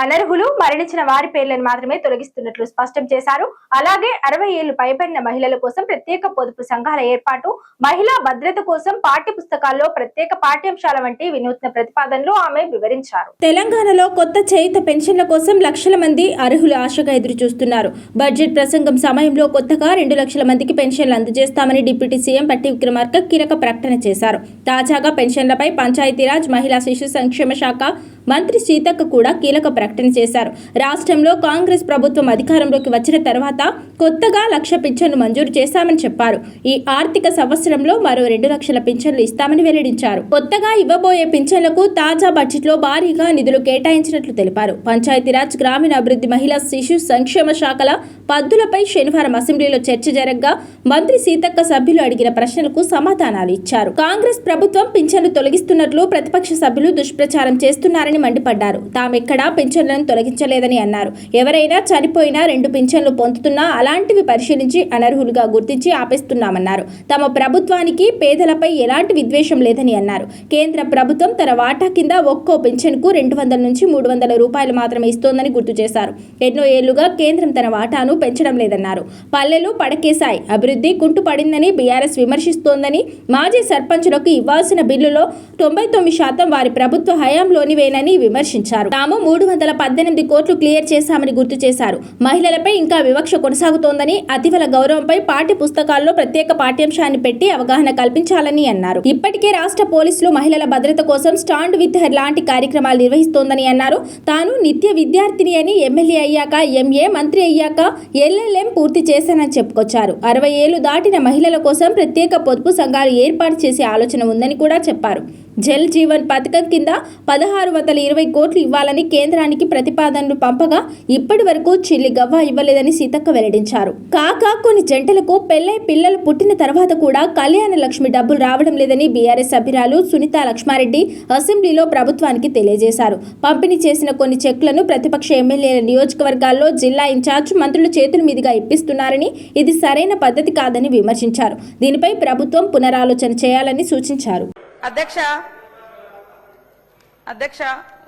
అనర్హులు మరణించిన వారి పేర్లను మాత్రమే తొలగిస్తున్నట్లు స్పష్టం చేశారు. అలాగే 60 ఏళ్లు పైబడిన మహిళల కోసం ప్రత్యేక పొదుపు సంఘాల ఏర్పాటు, మహిళా భద్రత కోసం పాఠ్య పుస్తకాల్లో ప్రత్యేక పాఠ్యాంశాల వంటి వినూత్న ప్రతిపాదనలు ఆమె వివరించారు. తెలంగాణలో కొత్త చేయుత పెన్షన్ల కోసం లక్షల మంది అర్హులు ఆశగా ఎదురు చూస్తున్నారు. బడ్జెట్ ప్రసంగం సమయంలో కొత్తగా 2 లక్షల మందికి పెన్షన్లు అందజేస్తామని డిప్యూటీ సీఎం బట్టి విక్రమార్క కీలక ప్రకటన చేశారు. తాజాగా పెన్షన్లపై పంచాయతీరాజ్ మహిళా శిశు సంక్షేమ శాఖ మంత్రి సీతక్క కూడా కీలక ప్రకటన చేశారు. రాష్ట్రంలో కాంగ్రెస్ ప్రభుత్వం అధికారంలోకి వచ్చిన తర్వాత కొత్తగా 1,00,000 పింఛన్లు మంజూరు చేశామని చెప్పారు. ఈ ఆర్థిక సంవత్సరంలో మరో 2 లక్షల పింఛన్లు ఇస్తామని వెల్లడించారు. కొత్తగా ఇవ్వబోయే పింఛన్లకు తాజా బడ్జెట్లో భారీగా నిధులు కేటాయించినట్లు తెలిపారు. పంచాయతీరాజ్, గ్రామీణాభివృద్ధి, మహిళా శిశు సంక్షేమ శాఖల పద్దులపై శనివారం అసెంబ్లీలో చర్చ జరగగా మంత్రి సీతక్క సభ్యులు అడిగిన ప్రశ్నలకు సమాధానాలు ఇచ్చారు. కాంగ్రెస్ ప్రభుత్వం పింఛన్లు తొలగిస్తున్నట్లు ప్రతిపక్ష సభ్యులు దుష్ప్రచారం చేస్తున్నారని మండిపడ్డారు. తామెక్కడా పింఛన్లను తొలగించలేదని అన్నారు. ఎవరైనా చనిపోయినా 2 పింఛన్లు పొందుతున్నా అలాంటివి పరిశీలించి అనర్హులుగా గుర్తించి ఆపేస్తున్నామన్నారు. తమ ప్రభుత్వానికి పేదలపై ఎలాంటి విద్వేషం లేదని అన్నారు. కేంద్ర ప్రభుత్వం తన వాటా కింద ఒక్కో పింఛన్కు 200 నుంచి 300 రూపాయలు మాత్రమే ఇస్తోందని గుర్తు చేశారు. ఎన్నో ఏళ్లుగా కేంద్రం తన వాటాను పెంచడం లేదన్నారు. పల్లెలు పడకేశాయి, అభివృద్ధి కుంటుపడిందని బీఆర్ఎస్ విమర్శిస్తోందని, మాజీ సర్పంచులకు ఇవ్వాల్సిన బిల్లులో 99% వారి ప్రభుత్వ హయాంలోనివేనని విమర్శించారు. తాము 318 కోట్లు క్లియర్ చేశామని గుర్తు చేశారు. మహిళలపై ఇంకా వివక్ష కొనసాగుతోందని, అతివల గౌరవంపై పాఠ్య పుస్తకాల్లో ప్రత్యేక పాఠ్యాంశాన్ని పెట్టి అవగాహన కల్పించాలని అన్నారు. ఇప్పటికే రాష్ట్ర పోలీసులు మహిళల భద్రత కోసం స్టాండ్ విత్ హెర్ లాంటి కార్యక్రమాలు నిర్వహిస్తోందని అన్నారు. తాను నిత్య విద్యార్థిని అని, ఎమ్మెల్యే అయ్యాక ఎంఏ, మంత్రి అయ్యాక ఎల్ఎల్ఎం పూర్తి చేశానని చెప్పుకొచ్చారు. 60 ఏళ్లు దాటిన మహిళల కోసం ప్రత్యేక పొదుపు సంఘాలు ఏర్పాటు చేసే ఆలోచన ఉందని కూడా చెప్పారు. జల్ జీవన్ పథకం కింద 1620 కోట్లు ఇవ్వాలని కేంద్రానికి ప్రతిపాదనలు పంపగా ఇప్పటి వరకు చిల్లి గవ్వ ఇవ్వలేదని సీతక్క వెల్లడించారు. కాగా కొన్ని జంటలకు పెళ్లై పిల్లలు పుట్టిన తర్వాత కూడా కళ్యాణ లక్ష్మి డబ్బులు రావడం లేదని బీఆర్ఎస్ సభ్యురాలు సునీత లక్ష్మారెడ్డి అసెంబ్లీలో ప్రభుత్వానికి తెలియజేశారు. పంపిణీ చేసిన కొన్ని చెక్కులను ప్రతిపక్ష ఎమ్మెల్యేల నియోజకవర్గాల్లో జిల్లా ఇన్ఛార్జ్ మంత్రుల చేతుల మీదుగా ఇప్పిస్తున్నారని, ఇది సరైన పద్ధతి కాదని విమర్శించారు. దీనిపై ప్రభుత్వం పునరాలోచన చేయాలని సూచించారు. అధ్యక్ష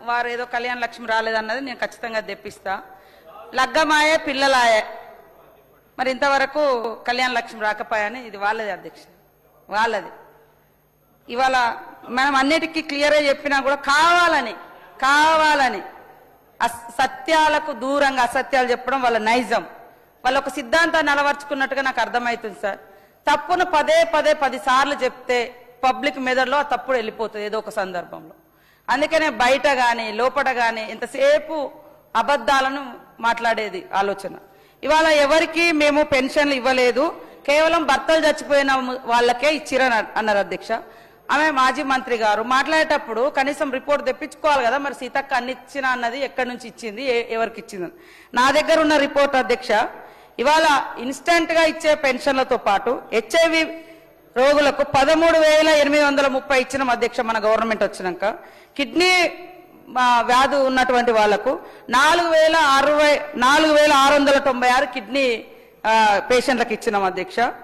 వారు ఏదో కళ్యాణ లక్ష్మి రాలేదన్నది నేను ఖచ్చితంగా తెప్పిస్తా. లగ్గమాయే పిల్లలాయే, మరి ఇంతవరకు కళ్యాణ లక్ష్మి రాకపోయాని ఇది వాళ్ళది అధ్యక్ష, వాళ్ళది. ఇవాళ మనం అన్నిటికీ క్లియర్గా చెప్పినా కూడా కావాలని సత్యాలకు దూరంగా అసత్యాలు చెప్పడం వాళ్ళ నైజం. వాళ్ళ ఒక సిద్ధాంతాన్ని అలవర్చుకున్నట్టుగా నాకు అర్థమవుతుంది సార్. తప్పును పదే 10 సార్లు చెప్తే పబ్లిక్ మెదడులో ఆ తప్పుడు వెళ్ళిపోతుంది ఏదో ఒక సందర్భంలో. అందుకనే బయట కానీ లోపల కానీ ఎంతసేపు అబద్ధాలను మాట్లాడేది ఆలోచన. ఇవాళ ఎవరికి మేము పెన్షన్లు ఇవ్వలేదు, కేవలం భర్తలు చచ్చిపోయిన వాళ్ళకే ఇచ్చిరని అన్నారు అధ్యక్ష. ఆమె మాజీ మంత్రి గారు మాట్లాడేటప్పుడు కనీసం రిపోర్ట్ తెప్పించుకోవాలి కదా, మరి సీతక్క అన్ని ఇచ్చిన అన్నది ఎక్కడి నుంచి ఇచ్చింది, ఎవరికి ఇచ్చింది. నా దగ్గర ఉన్న రిపోర్ట్ అధ్యక్ష, ఇవాళ ఇన్స్టెంట్ గా ఇచ్చే పెన్షన్లతో పాటు హెచ్ఐవి రోగులకు 13,830 ఇచ్చిన అధ్యక్ష మన గవర్నమెంట్ వచ్చినాక. కిడ్నీ వ్యాధి ఉన్నటువంటి వాళ్లకు 4,696 కిడ్నీ పేషెంట్లకు ఇచ్చినాం అధ్యక్ష.